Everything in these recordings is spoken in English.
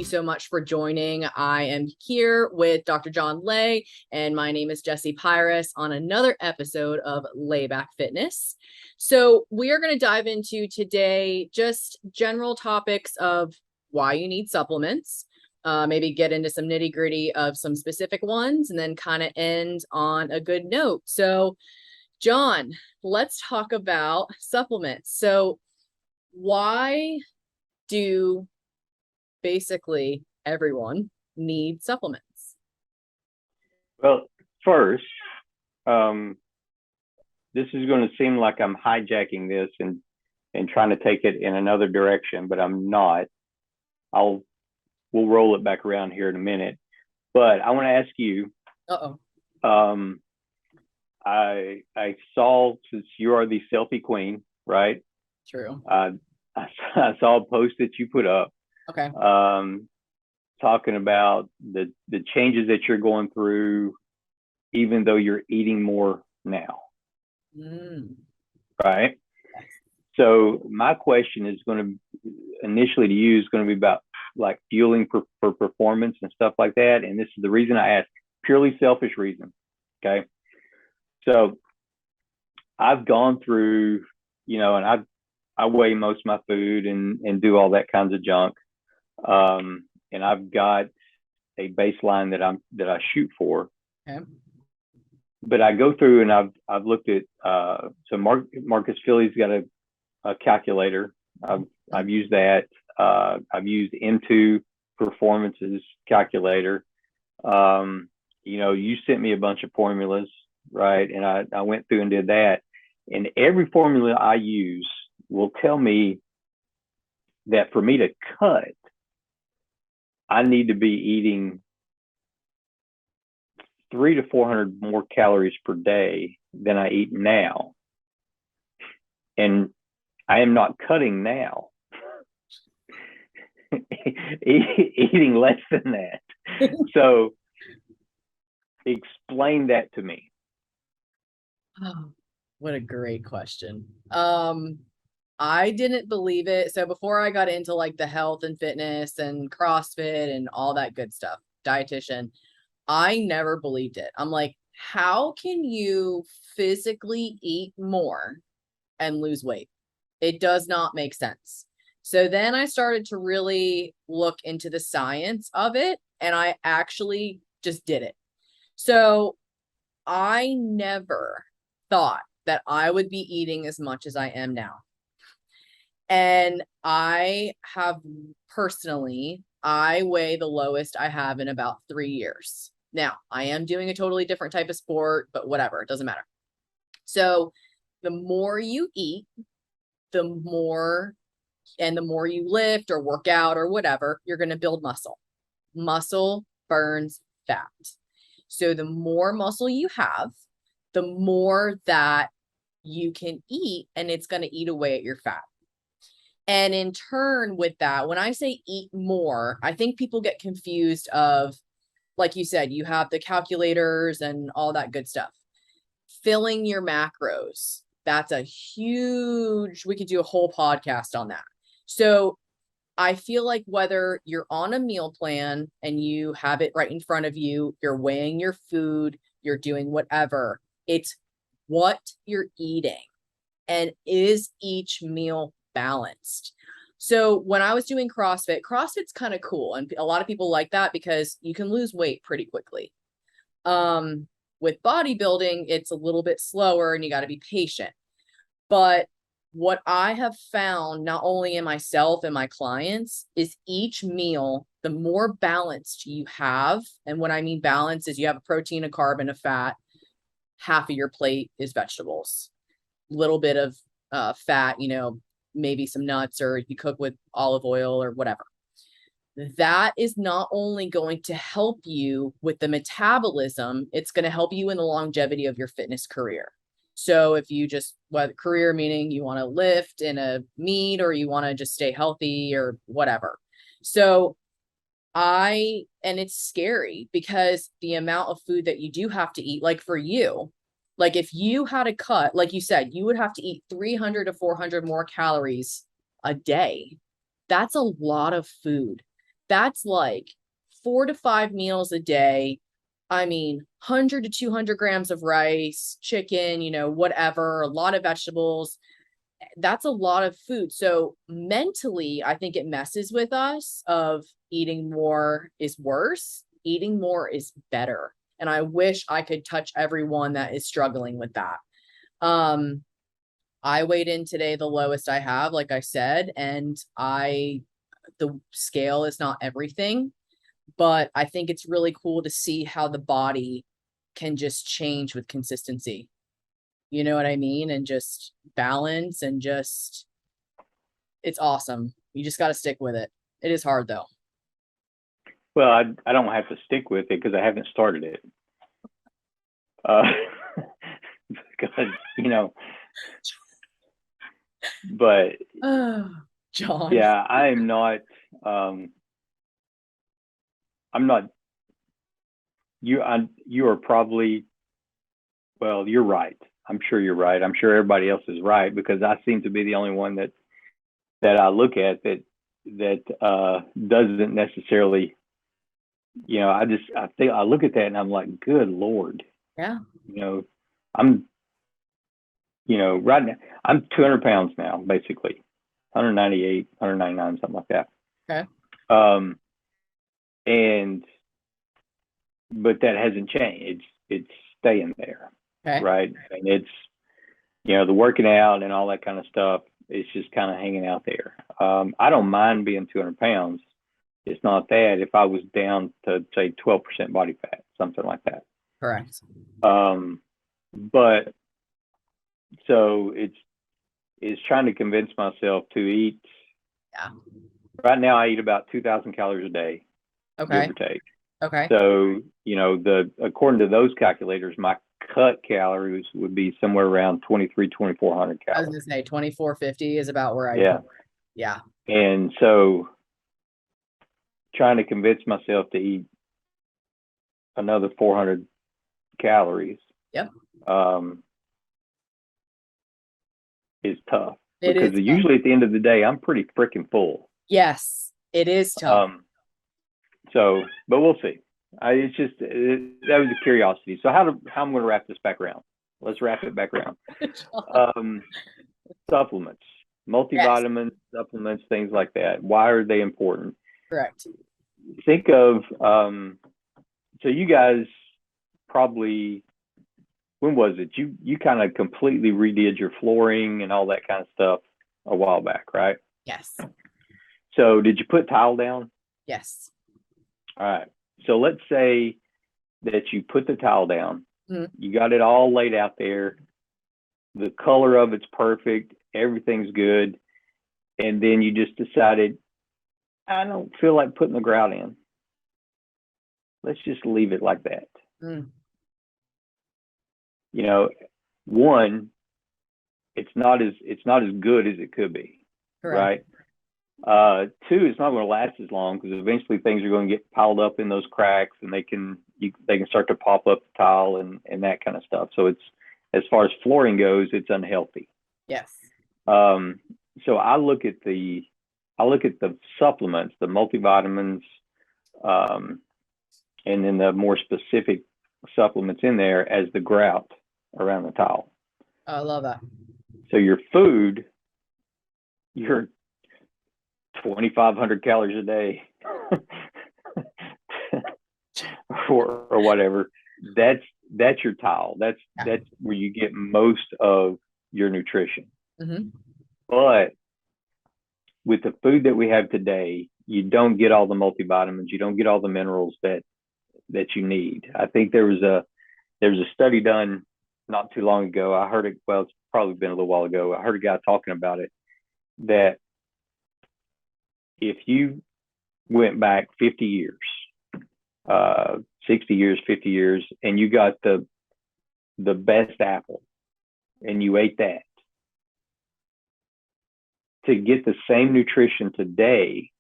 you so much for joining. I am here with Dr. John Lay, and my name is Jessie Pires on another episode of LaydBackFitness. So we are going to dive into today just general topics of why you need supplements, maybe get into some nitty gritty of some specific ones, and then kind of end on a good note. So John, let's talk about supplements. So why do basically everyone need supplements? Well, first, this is going to seem like I'm hijacking this and trying to take it in another direction, but I'm not. We'll roll it back around here in a minute. But I want to ask you. I saw, since you are the selfie queen, right? True. I saw a post that you put up. Okay. Talking about the changes that you're going through, even though you're eating more now. Right. So my question is going to initially to you is going to be about like fueling for performance and stuff like that. And this is the reason I asked, purely selfish reason. Okay. So I've gone through, and I weigh most of my food and do all that kinds of junk. And I've got a baseline that I shoot for. Okay. But I go through and I've looked at so Marcus Philly's got a calculator. I've used that. I've used M2 Performance's calculator. You sent me a bunch of formulas, right? And I went through and did that. And every formula I use will tell me that for me to cut, I need to be eating 300 to 400 more calories per day than I eat now. And I am not cutting now. Eating less than that. So explain that to me. Oh, what a great question. I didn't believe it. So before I got into like the health and fitness and CrossFit and all that good stuff, dietitian, I never believed it. I'm like, how can you physically eat more and lose weight? It does not make sense. So then I started to really look into the science of it, and I actually just did it. So I never thought that I would be eating as much as I am now. And I have personally, I weigh the lowest I have in about 3 years. Now, I am doing a totally different type of sport, but whatever, it doesn't matter. So the more you eat, the more you lift or work out or whatever, you're going to build muscle. Muscle burns fat. So the more muscle you have, the more that you can eat, and it's going to eat away at your fat. And in turn with that, when I say eat more, I think people get confused of, like you said, you have the calculators and all that good stuff. Filling your macros, that's a huge, we could do a whole podcast on that. So I feel like whether you're on a meal plan and you have it right in front of you, you're weighing your food, you're doing whatever, it's what you're eating. And is each meal balanced? So when I was doing CrossFit's kind of cool. And a lot of people like that because you can lose weight pretty quickly. With bodybuilding, it's a little bit slower and you got to be patient. But what I have found, not only in myself and my clients, is each meal, the more balanced you have. And what I mean balance is you have a protein, a carb, and a fat. Half of your plate is vegetables. Little bit of fat, maybe some nuts, or if you cook with olive oil or whatever. That is not only going to help you with the metabolism, it's going to help you in the longevity of your fitness career. So if you just, career meaning you want to lift in a meet or you want to just stay healthy or whatever. So and it's scary because the amount of food that you do have to eat, like for you, like if you had a cut, like you said, you would have to eat 300 to 400 more calories a day. That's a lot of food. That's like 4 to 5 meals a day. I mean, 100 to 200 grams of rice, chicken, whatever, a lot of vegetables. That's a lot of food. So mentally, I think it messes with us of eating more is worse, eating more is better. And I wish I could touch everyone that is struggling with that. Um, I weighed in today the lowest I have, like I said, and the scale is not everything, but I think it's really cool to see how the body can just change with consistency. You know what I mean? And just balance and just, it's awesome. You just got to stick with it. It is hard though. Well, I don't have to stick with it because I haven't started it. Because, but Oh, John. yeah, I'm not, I'm not, you are probably, well, you're right. I'm sure you're right. I'm sure everybody else is right because I seem to be the only one that I look at that doesn't necessarily, I think I look at that and I'm like, good Lord. Yeah. I'm, right now I'm 200 pounds now, basically 198, 199, something like that. Okay. But that hasn't changed. It's staying there. Okay. Right. And it's, the working out and all that kind of stuff. It's just kind of hanging out there. I don't mind being 200 pounds. It's not that if I was down to say 12% body fat, something like that. Correct. But so it's trying to convince myself to eat. Yeah. Right now I eat about 2,000 calories a day. Okay. Give or take. Okay. So, according to those calculators, my cut calories would be somewhere around 2,400 calories. I was going to say 2,450 is about where I Yeah. Yeah. And so trying to convince myself to eat another 400 calories. Yep. Is tough. It because is usually at the end of the day, I'm pretty freaking full. Yes, it is tough. But we'll see. That was a curiosity. So how I'm going to wrap this back around. Let's wrap it back around. Supplements, multivitamins, supplements, things like that. Why are they important? Correct. Think of, so you guys probably, when was it? You kind of completely redid your flooring and all that kind of stuff a while back, right? Yes. So did you put tile down? Yes. All right. So let's say that you put the tile down. Mm-hmm. You got it all laid out there. The color of it's perfect. Everything's good. And then you just decided, I don't feel like putting the grout in. Let's just leave it like that. Mm. One, it's not as good as it could be. Correct. Right? Two, it's not going to last as long because eventually things are going to get piled up in those cracks and they can start to pop up the tile and that kind of stuff. So it's, as far as flooring goes, it's unhealthy. Yes. So I look at the supplements, the multivitamins, and then the more specific supplements in there as the grout around the tile. I love that. So your food, your 2,500 calories a day or whatever, that's your tile. That's where you get most of your nutrition. Mm-hmm. But with the food that we have today, you don't get all the multivitamins, you don't get all the minerals that you need. I think there was a study done not too long ago. I heard it, well, it's probably been a little while ago. I heard a guy talking about it, that if you went back 50 years, 60 years, 50 years, and you got the best apple and you ate that, to get the same nutrition today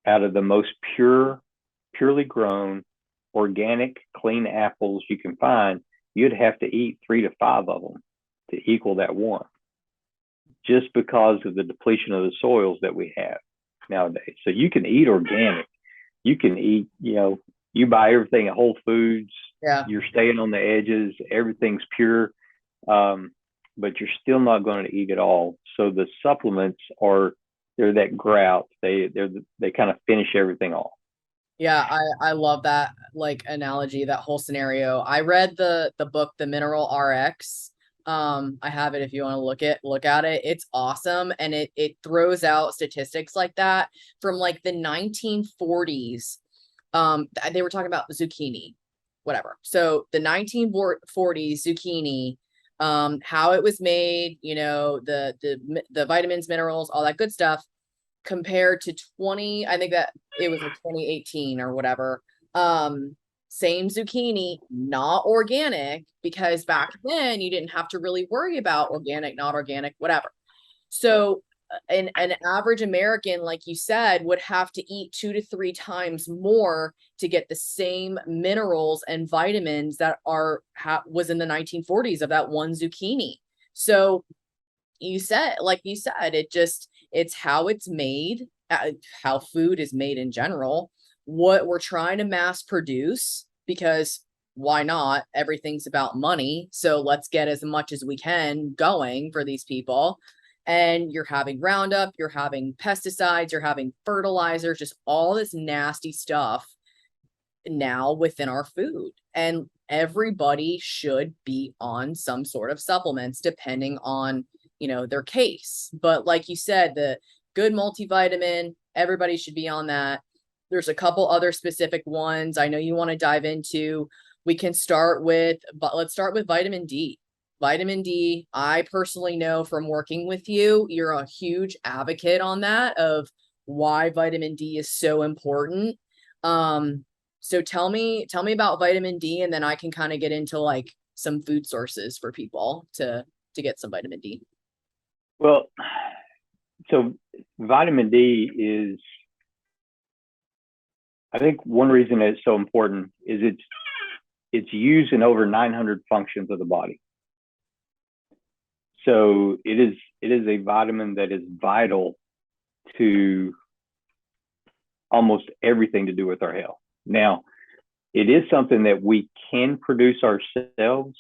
out of the most purely grown, organic, clean apples you can find, you'd have to eat 3 to 5 of them to equal that one, just because of the depletion of the soils that we have nowadays. So you can eat organic, you can eat, you buy everything at Whole Foods, Yeah. you're staying on the edges, everything's pure, but you're still not going to eat it all. So the supplements they're that grout. They kind of finish everything off. Yeah, I love that like analogy, that whole scenario. I read the book The Mineral RX. I have it if you want to look at it. It's awesome, and it throws out statistics like that from like the 1940s. They were talking about zucchini, whatever. So the 1940s zucchini, how it was made, the vitamins, minerals, all that good stuff, compared to 20, I think that it was like 2018 or whatever. Same zucchini, not organic, because back then you didn't have to really worry about organic, not organic, whatever. So an average American, like you said, would have to eat 2 to 3 times more to get the same minerals and vitamins that was in the 1940s of that one zucchini. So like you said, it's how it's made, how food is made in general, what we're trying to mass produce, because why not? Everything's about money. So let's get as much as we can going for these people. And you're having Roundup, you're having pesticides, you're having fertilizers, just all this nasty stuff now within our food. And everybody should be on some sort of supplements depending on, their case. But like you said, the good multivitamin, everybody should be on that. There's a couple other specific ones I know you want to dive into. We can start with, but let's start with vitamin D. Vitamin D, I personally know from working with you, you're a huge advocate on that, of why vitamin D is so important. So tell me about vitamin D, and then I can kind of get into like some food sources for people to get some vitamin D. Well, so vitamin D is, I think one reason it's so important is it's used in over 900 functions of the body. So it is a vitamin that is vital to almost everything to do with our health. Now, it is something that we can produce ourselves,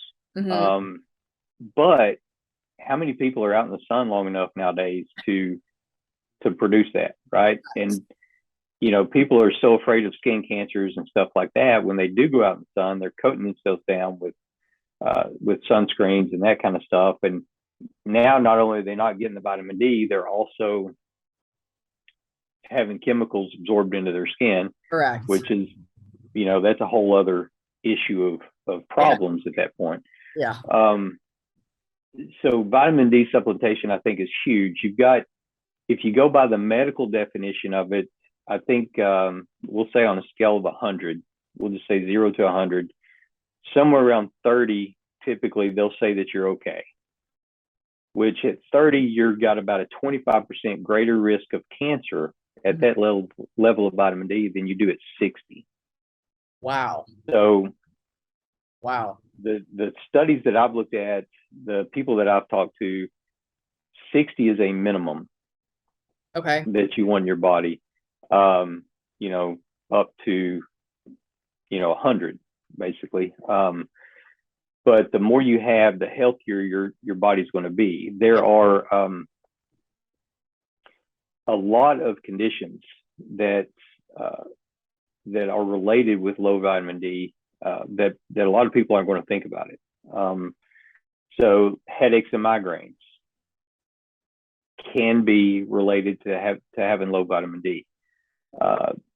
but how many people are out in the sun long enough nowadays to produce that, right? And people are so afraid of skin cancers and stuff like that. When they do go out in the sun, they're coating themselves down with sunscreens and that kind of stuff. And now, not only are they not getting the vitamin D, they're also having chemicals absorbed into their skin. Correct. Which is, that's a whole other issue of problems at that point. Yeah. So vitamin D supplementation, I think, is huge. If you go by the medical definition of it, I think we'll say on a scale of 100, we'll just say 0 to 100, somewhere around 30, typically they'll say that you're okay. Which at 30, you've got about a 25% greater risk of cancer at that level of vitamin D than you do at 60. Wow. So, wow. The studies that I've looked at, the people that I've talked to, 60 is a minimum. Okay. That you want in your body, up to, 100 basically. But the more you have, the healthier your body's going to be. There are a lot of conditions that are related with low vitamin D that a lot of people aren't going to think about it. So headaches and migraines can be related to having low vitamin D.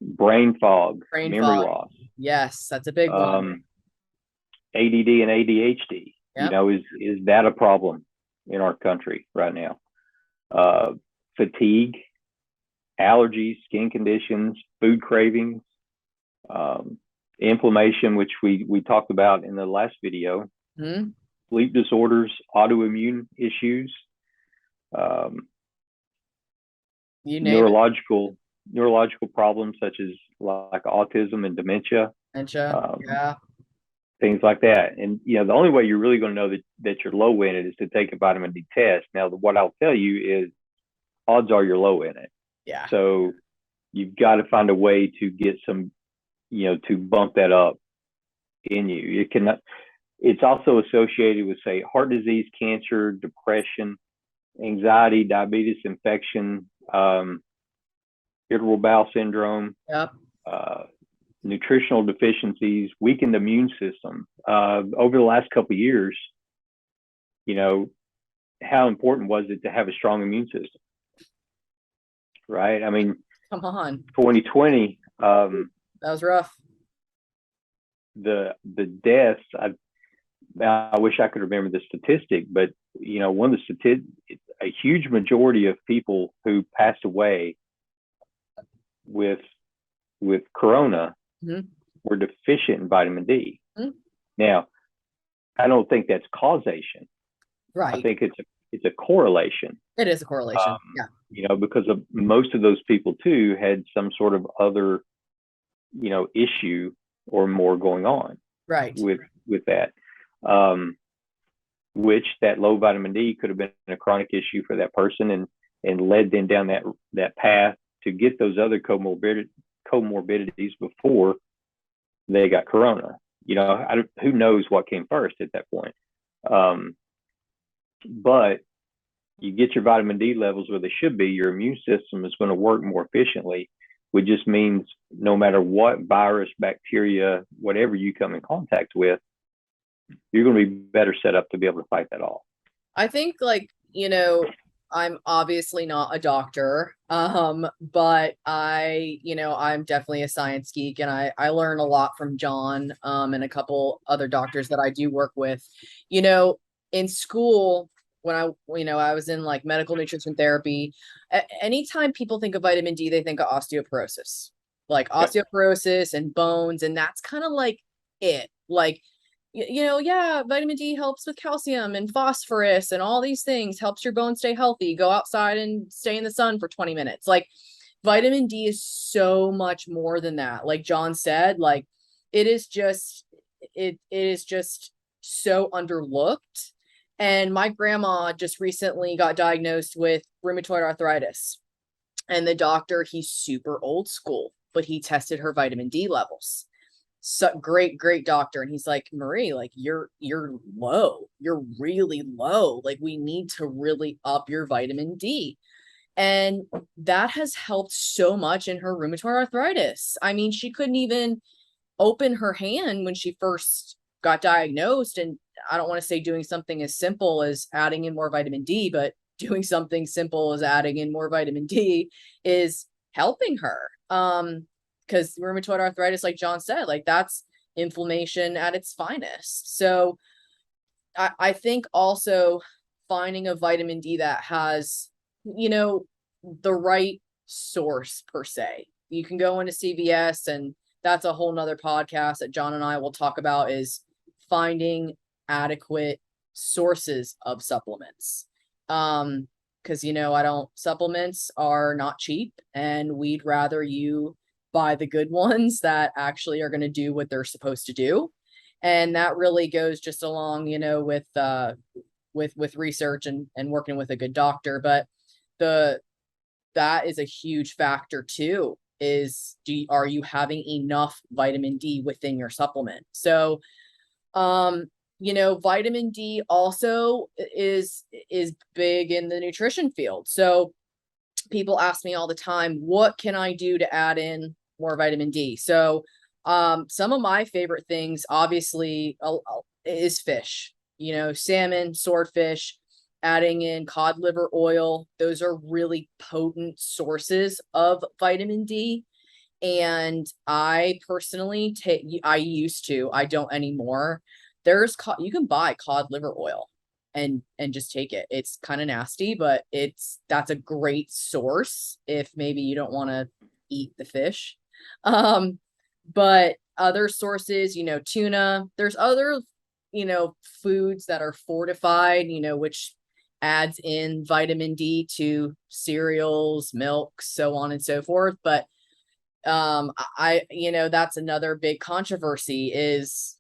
Brain fog, memory loss. Yes, that's a big one. ADD and ADHD, is that a problem in our country right now? Fatigue, allergies, skin conditions, food cravings, inflammation, which we talked about in the last video, sleep disorders, autoimmune issues, neurological problems such as like autism and dementia. Things like that. And the only way you're really going to know that you're low in it is to take a vitamin D test. Now, what I'll tell you is odds are you're low in it. Yeah. So you've got to find a way to get some, to bump that up in you. It cannot. It's also associated with, say, heart disease, cancer, depression, anxiety, diabetes, infection, irritable bowel syndrome, Yep. nutritional deficiencies, weakened immune system. Over the last couple of years, how important was it to have a strong immune system? Right? I mean, Come on. 2020, That was rough. the deaths, I wish I could remember the statistic, but one of the a huge majority of people who passed away with corona were deficient in vitamin D. Now, I don't think that's causation. Right. I think it's a correlation. It is a correlation. Yeah. Because of most of those people too had some sort of other, issue or more going on. Right. With that. Which that low vitamin D could have been a chronic issue for that person and led them down that path to get those other comorbidities before they got corona. Who knows what came first at that point. But you get your vitamin D levels where they should be, your immune system is going to work more efficiently, which just means no matter what virus, bacteria, whatever you come in contact with, you're going to be better set up to be able to fight that off. I think I'm obviously not a doctor, but I'm definitely a science geek, and I learn a lot from John, and a couple other doctors that I do work with. In school, when I was in like medical nutrition therapy, anytime people think of vitamin D, they think of osteoporosis, osteoporosis and bones, and that's kind of like it. Like, yeah, vitamin D helps with calcium and phosphorus and all these things, helps your bones stay healthy. Go outside and stay in the sun for 20 minutes. Like, vitamin D is so much more than that. Like John said, like it is just so underlooked. And my grandma just recently got diagnosed with rheumatoid arthritis. And the doctor, he's super old school, but he tested her vitamin D levels. So great doctor. And he's like, Marie, like you're low. You're really low. Like, we need to really up your vitamin D. And that has helped so much in her rheumatoid arthritis. I mean, she couldn't even open her hand when she first got diagnosed. And I don't want to say doing something as simple as adding in more vitamin D, but doing something simple as adding in more vitamin D is helping her. Because rheumatoid arthritis, like John said, like that's inflammation at its finest. So I think also finding a vitamin D that has, the right source per se. You can go into CVS, and that's a whole nother podcast that John and I will talk about, is finding adequate sources of supplements. Because supplements are not cheap, and we'd rather you buy the good ones that actually are going to do what they're supposed to do. And that really goes just along, with research and working with a good doctor. But that is a huge factor too, is are you having enough vitamin D within your supplement? So, vitamin D also is big in the nutrition field. So people ask me all the time, what can I do to add in more vitamin D? So some of my favorite things, obviously, is fish, salmon, swordfish, adding in cod liver oil. Those are really potent sources of vitamin D. And I personally I don't anymore. You can buy cod liver oil and just take it. It's kind of nasty, but that's a great source if maybe you don't want to eat the fish. But other sources, tuna, there's other, foods that are fortified, which adds in vitamin D to cereals, milk, so on and so forth. But that's another big controversy is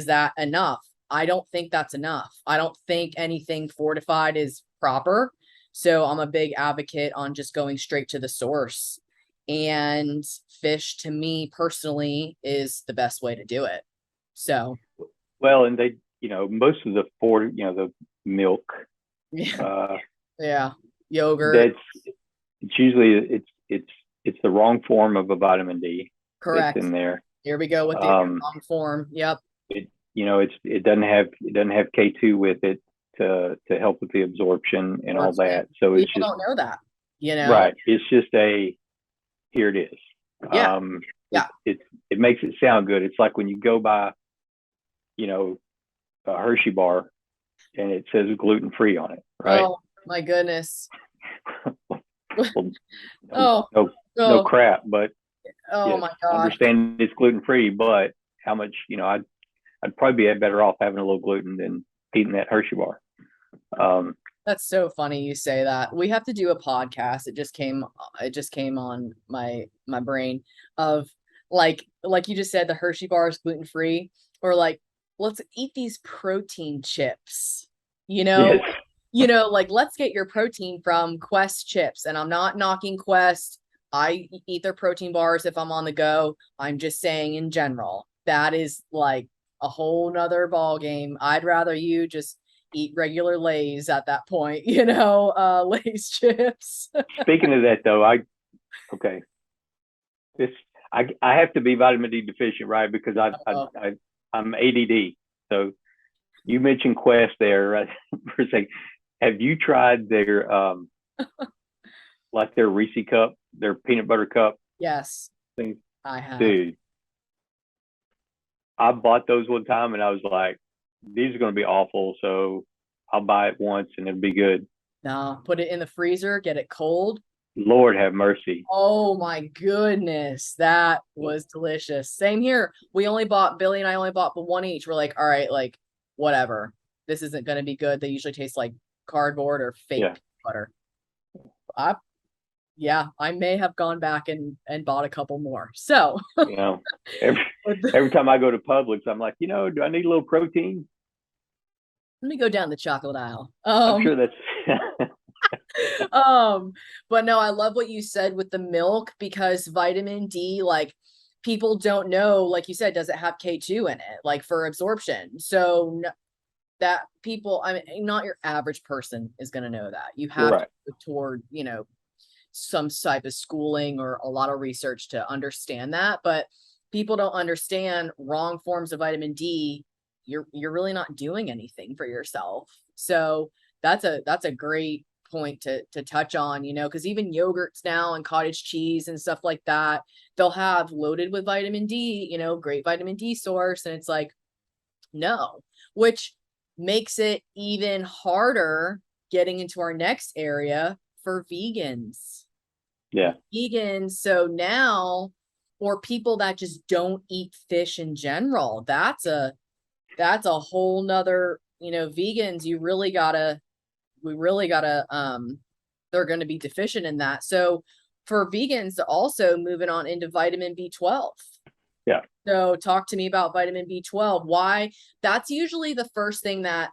that enough? I don't think that's enough. I don't think anything fortified is proper. So I'm a big advocate on just going straight to the source. And fish, to me personally, is the best way to do it. So, Well, and they, most of the milk, yeah, yeah, yogurt, that's it's usually it's the wrong form of a vitamin D that's correct. in there. Here we go with the long form. Yep. It doesn't have K2 with it to help with the absorption and all that. So it's People just don't know that, you know? right. It's just here it is. Yeah. Yeah. It makes it sound good. It's like when you go by, a Hershey bar and it says gluten free on it, right? Oh my goodness. Well, Oh, no crap, but oh yes, my gosh. understand it's gluten free, but how much, I'd probably be better off having a little gluten than eating that Hershey bar. That's so funny you say that. We have to do a podcast. It just came on my brain of like you just said, the Hershey bar is gluten free, or like, let's eat these protein chips. You know, Yes. like let's get your protein from Quest chips. And I'm not knocking Quest. I eat their protein bars if I'm on the go. I'm just saying in general, that is like a whole nother ball game. I'd rather you just eat regular Lay's at that point, Lay's chips. Speaking of that, though, okay, this I have to be vitamin D deficient, right? Because I'm ADD. So you mentioned Quest there, right? For a second. Have you tried their like their Reese cup, their peanut butter cup Yes, thing? I have. Dude, I bought those one time and I was like, these are going to be awful. So I'll buy it once and it'll be good. No, put it in the freezer, get it cold. Lord have mercy. Oh my goodness, that was delicious. Same here. Billy and I only bought one each. We're like, all right, like whatever. This isn't going to be good. They usually taste like cardboard or fake butter. I may have gone back and bought a couple more. So, every time I go to Publix, I'm like, do I need a little protein? Let me go down the chocolate aisle. I'm sure that's But no, I love what you said with the milk, because vitamin D, like people don't know, like you said, does it have K2 in it, like for absorption? So that people, I mean, not your average person is going to know that. You have to go toward, some type of schooling or a lot of research to understand that, but people don't understand wrong forms of vitamin D. You're really not doing anything for yourself. So that's a great point to touch on, because even yogurts now and cottage cheese and stuff like that, they'll have loaded with vitamin D, great vitamin D source. And it's like, no, which makes it even harder getting into our next area for vegans. Yeah. Vegans. So now, or people that just don't eat fish in general, that's a whole nother, vegans, they're going to be deficient in that. So for vegans, also moving on into vitamin B12. Yeah. So talk to me about vitamin B12. Why? That's usually the first thing that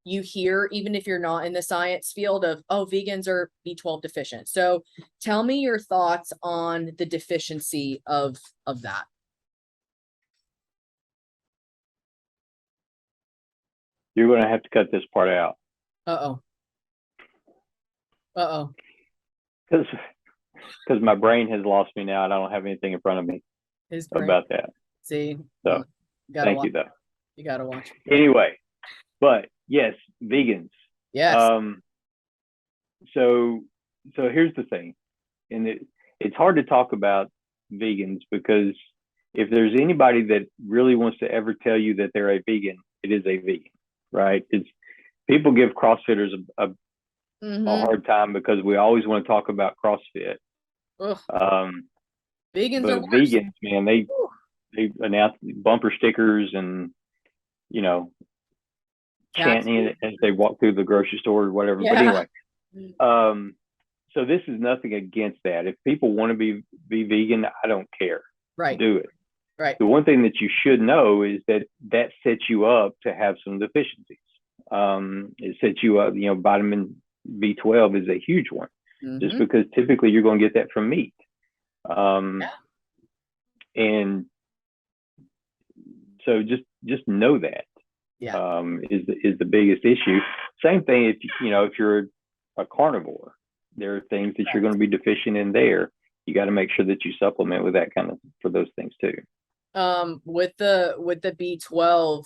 you hear, even if you're not in the science field, of, oh, vegans are B12 deficient. So tell me your thoughts on the deficiency of that. You're going to have to cut this part out. Uh-oh. Because my brain has lost me now and I don't have anything in front of me about that. See, so thank you, though. You gotta watch. Anyway, but yes, vegans. Yes. So here's the thing, and it's hard to talk about vegans because if there's anybody that really wants to ever tell you that they're a vegan, it is a vegan, right? It's people give CrossFitters a hard time because we always want to talk about CrossFit. Vegans but vegans, man, they announce bumper stickers and chanting it as they walk through the grocery store or whatever. Yeah. But anyway, so this is nothing against that. If people want to be vegan, I don't care. Right. Do it. Right. The one thing that you should know is that sets you up to have some deficiencies. It sets you up, vitamin B12 is a huge one, just because typically you're going to get that from meat. Um, Yeah. and so just know that Yeah. is the biggest issue. Same thing if if you're a carnivore, there are things that you're going to be deficient in there. You got to make sure that you supplement with that kind of for those things too. With the B12,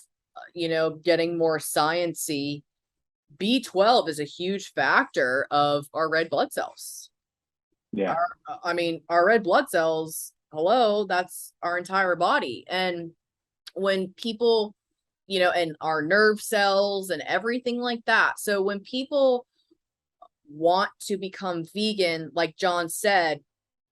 getting more sciencey, B12 is a huge factor of our red blood cells. Yeah. Our red blood cells, hello, that's our entire body. And when people, and our nerve cells and everything like that. So when people want to become vegan, like John said,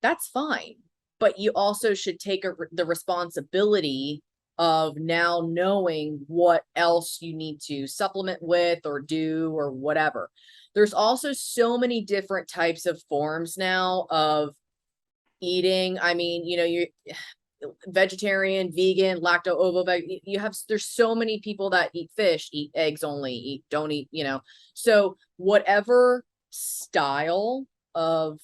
that's fine. But you also should take the responsibility of now knowing what else you need to supplement with or do or whatever. There's also so many different types of forms now of eating. I mean, you vegetarian, vegan, lacto ovo there's so many people that eat fish, eat eggs only, don't eat, So whatever style of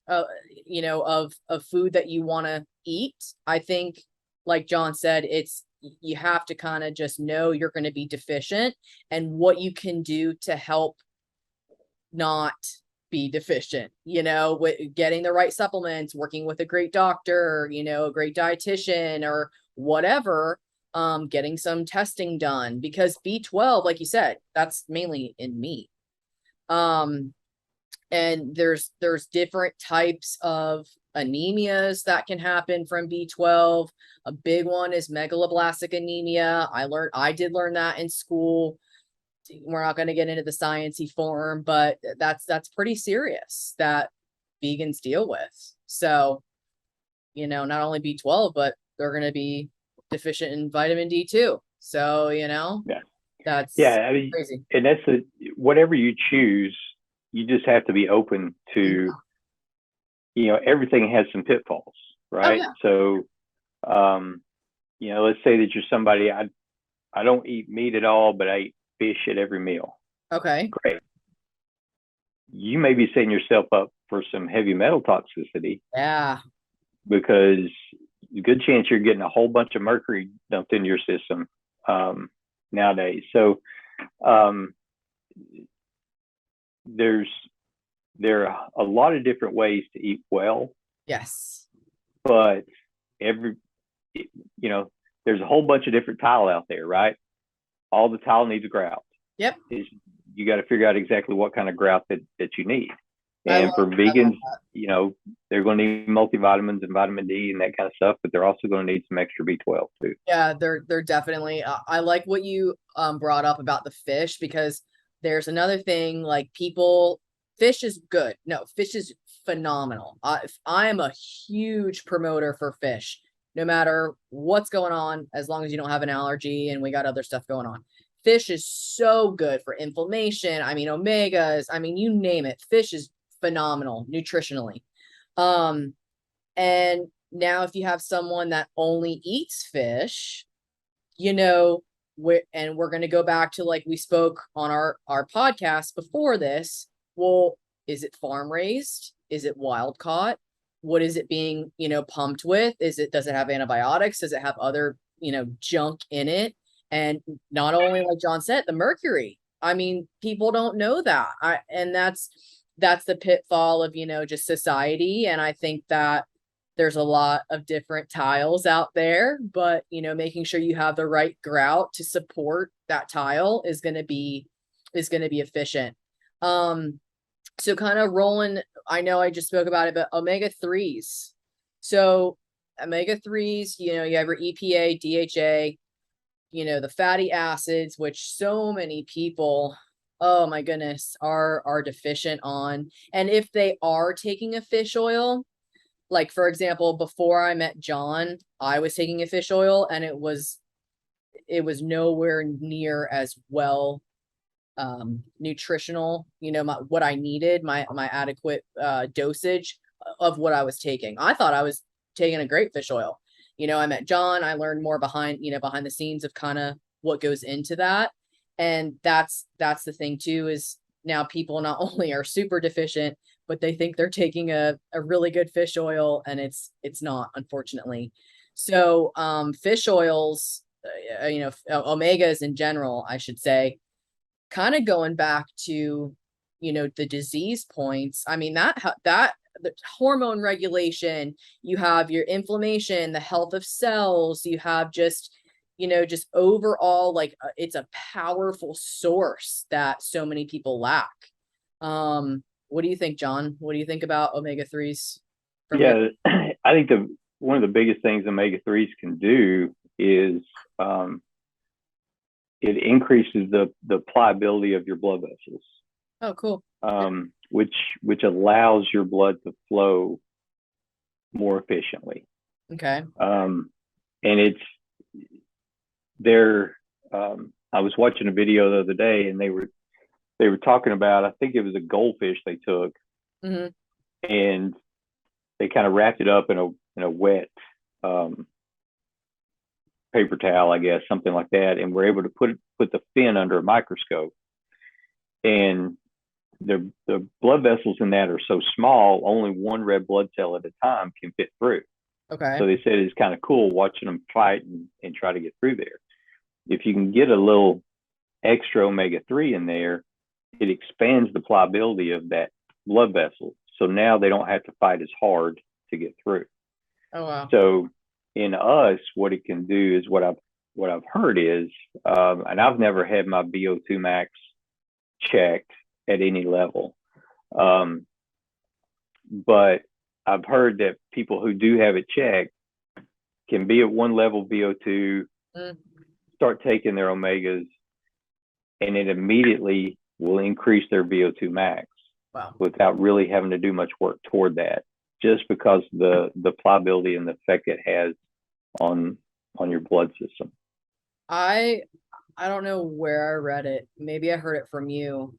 of food that you want to eat, I think, like John said, you have to kind of just know you're going to be deficient and what you can do to help not be deficient, with getting the right supplements, working with a great doctor, a great dietitian or whatever, getting some testing done, because B12, like you said, that's mainly in meat. And there's different types of anemias that can happen from B12. A big one is megaloblastic anemia. I did learn that in school. We're not going to get into the sciencey form, but that's pretty serious that vegans deal with. So, not only B12, but they're going to be deficient in vitamin D too. So, Yeah. that's Yeah. I mean, crazy. and that's whatever you choose, you just have to be open to, everything has some pitfalls, Oh right? yeah. So, let's say that you're somebody, I don't eat meat at all, but I eat fish at every meal. Okay. Great. You may be setting yourself up for some heavy metal toxicity Yeah. because a good chance you're getting a whole bunch of mercury dumped into your system nowadays. So there are a lot of different ways to eat well, Yes. but every there's a whole bunch of different tile out there, right? All the tile needs a grout. Yep. You got to figure out exactly what kind of grout that you need. I And for love vegans, that. they're going to need multivitamins and vitamin D and that kind of stuff, but they're also going to need some extra B12 too. Yeah, they're definitely. I like what you brought up about the fish, because there's another thing, like fish is good. No, fish is phenomenal. I am a huge promoter for fish, no matter what's going on, as long as you don't have an allergy and we got other stuff going on. Fish is so good for inflammation. I mean, omegas. I mean, you name it. Fish is phenomenal nutritionally. Um, and now if you have someone that only eats fish, we're going to go back to, like we spoke on our podcast before this. Well, is it farm raised? Is it wild caught? What is it being, pumped with? Does it have antibiotics? Does it have other, junk in it? And not only, like John said, the mercury. I mean, people don't know that. And that's the pitfall of, just society. And I think that there's a lot of different tiles out there, but making sure you have the right grout to support that tile is going to be efficient. So kind of rolling, I know I just spoke about it, but omega-3s. So omega-3s, you have your EPA, DHA, the fatty acids, which so many people, oh my goodness, are deficient on. And if they are taking a fish oil, like for example, before I met John, I was taking a fish oil and it was nowhere near as well nutritional, what I needed, my adequate dosage of what I was taking. I thought I was taking a great fish oil. I met John, I learned more behind the scenes of kind of what goes into that. And that's the thing too, is now people not only are super deficient, but they think they're taking a really good fish oil, and it's not, unfortunately. So fish oils, omegas in general, I should say, kind of going back to, the disease points. I mean, that the hormone regulation, you have your inflammation, the health of cells, you have just overall, like, it's a powerful source that so many people lack. What do you think, John? What do you think about omega-3s from your— Yeah, I think one of the biggest things omega-3s can do is it increases the pliability of your blood vessels, Oh, cool. which allows your blood to flow more efficiently. Okay. And it's there. I was watching a video the other day, and they were talking about, I think it was a goldfish they took, Mm-hmm. and they kind of wrapped it up in a wet paper towel, I guess, something like that, and were able to put the fin under a microscope. And the blood vessels in that are so small, only one red blood cell at a time can fit through. Okay. So they said it's kind of cool watching them fight and try to get through there. If you can get a little extra omega-3 in there, it expands the pliability of that blood vessel. So now they don't have to fight as hard to get through. Oh, wow. So in us, what it can do is what I've heard is, and I've never had my VO2 max checked at any level, but I've heard that people who do have it checked can be at one level VO2, start taking their omegas, and it immediately will increase their VO2 max. Wow. Without really having to do much work toward that, just because the pliability and the effect it has on your blood system. I don't know where I read it. Maybe I heard it from you.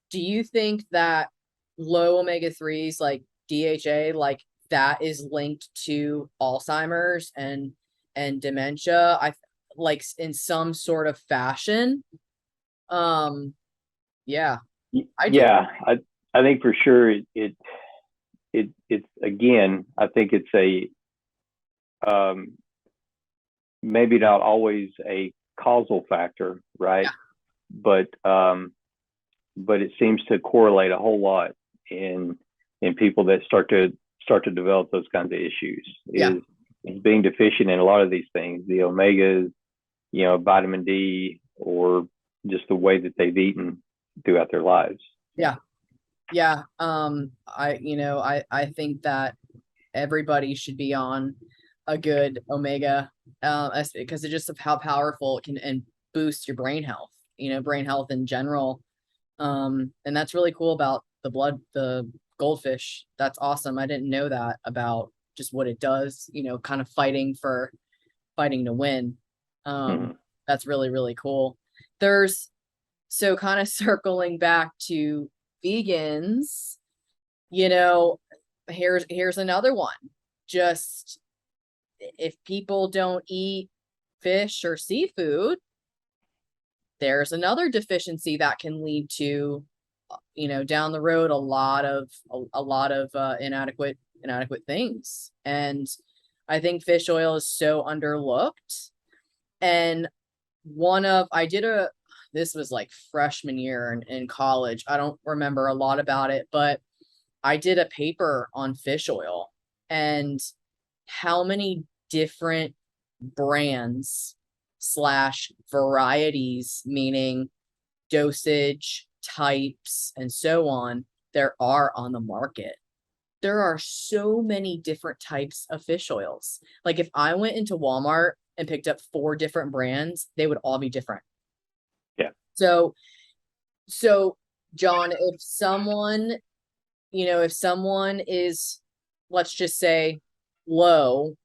Do you think that low omega-3s, like DHA, like that is linked to Alzheimer's and dementia? Like in some sort of fashion. Yeah, I do. Yeah, I think for sure it's again, I think it's a maybe not always a causal factor, right? Yeah. But it seems to correlate a whole lot in people that start to develop those kinds of issues. Yeah. Is being deficient in a lot of these things, the omegas, vitamin D, or just the way that they've eaten throughout their lives. Yeah. Yeah. I think that everybody should be on a good omega, because it's just of how powerful it can and boost your brain health, brain health in general. And that's really cool about the goldfish. That's awesome. I didn't know that about just what it does, kind of fighting to win. That's really, really cool. So kind of circling back to vegans, here's another one. Just if people don't eat fish or seafood, there's another deficiency that can lead to, down the road, a lot of inadequate things. And I think fish oil is so underlooked. And this was like freshman year in college. I don't remember a lot about it, but I did a paper on fish oil and how many different brands / varieties, meaning dosage types and so on, there are on the market. There are so many different types of fish oils. Like if I went into Walmart and picked up 4 different brands, they would all be different. Yeah. So John, if someone is, let's just say, low,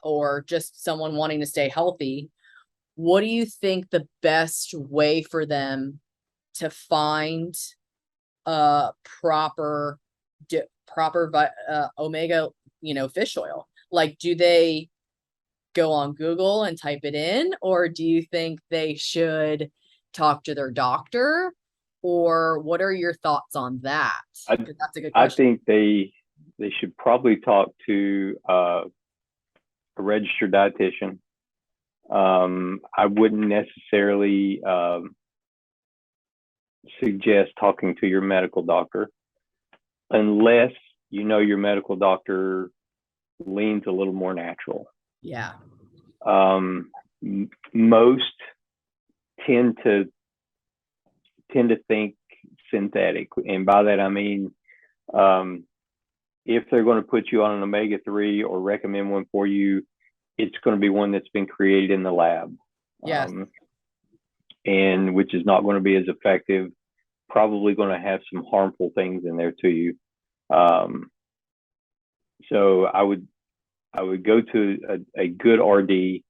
or just someone wanting to stay healthy, what do you think the best way for them to find a proper omega, fish oil? Like, do they go on Google and type it in, or do you think they should talk to their doctor? or what are your thoughts on that? That's a good I question. think they should probably talk to a registered dietitian. I wouldn't necessarily suggest talking to your medical doctor unless you know your medical doctor leans a little more natural. Yeah. Most tend to think synthetic, and by that I mean, if they're going to put you on an omega-3 or recommend one for you, it's going to be one that's been created in the lab. Yes. And which is not going to be as effective, probably going to have some harmful things in there to you. So I would go to a good RD.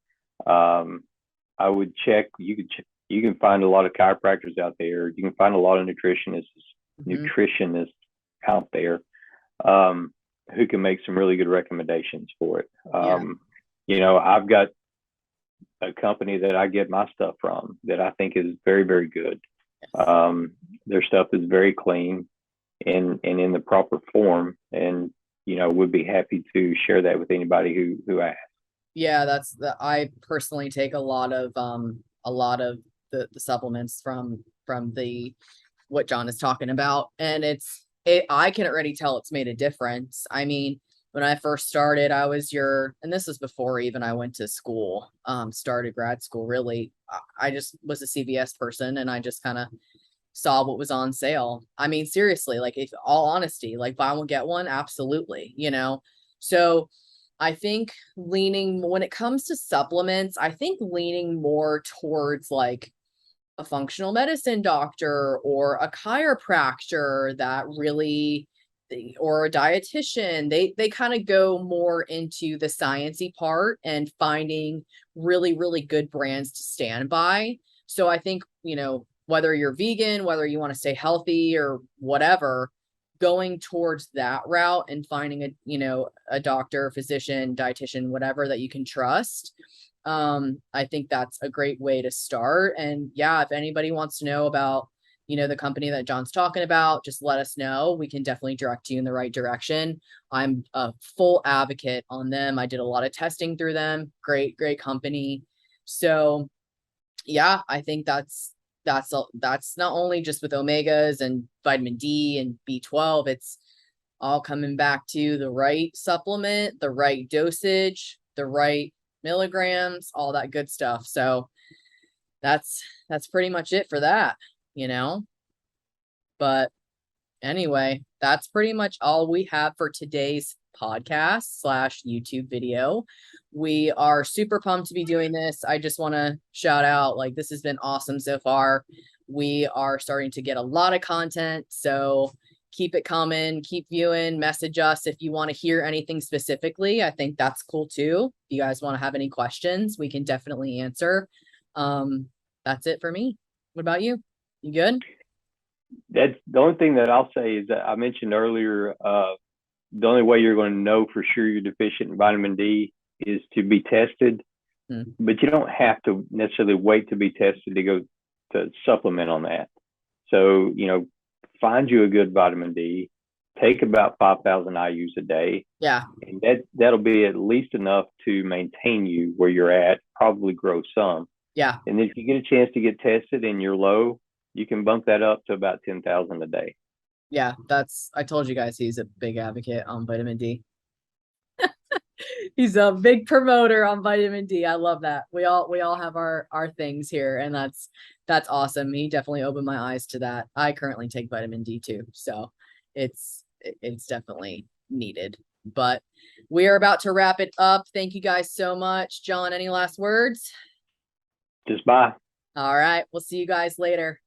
I would check. You can find a lot of chiropractors out there. You can find a lot of nutritionists out there who can make some really good recommendations for it. I've got a company that I get my stuff from that I think is very, very good. Their stuff is very clean and in the proper form, and would be happy to share that with anybody who asks. Yeah, I personally take a lot of the supplements from the what John is talking about, and I can already tell it's made a difference. I mean, when I first started, and this was before even I went to school, started grad school, really. I just was a CVS person, and I just kind of saw what was on sale. I mean, seriously, like, if all honesty, like, buy one, get one, absolutely, So I think when it comes to supplements, I think leaning more towards like a functional medicine doctor or a chiropractor that really, or a dietitian, they kind of go more into the sciencey part and finding really, really good brands to stand by. So I think, whether you're vegan, whether you want to stay healthy or whatever, going towards that route and finding a doctor, physician, dietitian, whatever that you can trust. I think that's a great way to start. And yeah, if anybody wants to know about, the company that John's talking about, just let us know. We can definitely direct you in the right direction. I'm a full advocate on them. I did a lot of testing through them. Great, great company. So yeah, I think that's not only just with omegas and vitamin D and B12, it's all coming back to the right supplement, the right dosage, the right milligrams, all that good stuff. So that's pretty much it for that, but anyway, that's pretty much all we have for today's podcast / YouTube video. We are super pumped to be doing this. I just want to shout out, like, this has been awesome so far. We are starting to get a lot of content, so keep it coming, keep viewing, message us if you want to hear anything specifically. I think that's cool too. If you guys want to have any questions, we can definitely answer. That's it for me. What about you? You good? That's the only thing that I'll say is that I mentioned earlier, the only way you're going to know for sure you're deficient in vitamin D is to be tested, but you don't have to necessarily wait to be tested to go to supplement on that. So, find you a good vitamin D, take about 5,000 IUs a day. Yeah. And that'll be at least enough to maintain you where you're at, probably grow some. Yeah. And if you get a chance to get tested and you're low, you can bump that up to about 10,000 a day. Yeah, I told you guys he's a big advocate on vitamin D. He's a big promoter on vitamin D. I love that. We all have our things here, and that's awesome. He definitely opened my eyes to that. I currently take vitamin D too, so it's definitely needed. But we are about to wrap it up. Thank you guys so much. John, any last words? Just bye. All right, we'll see you guys later.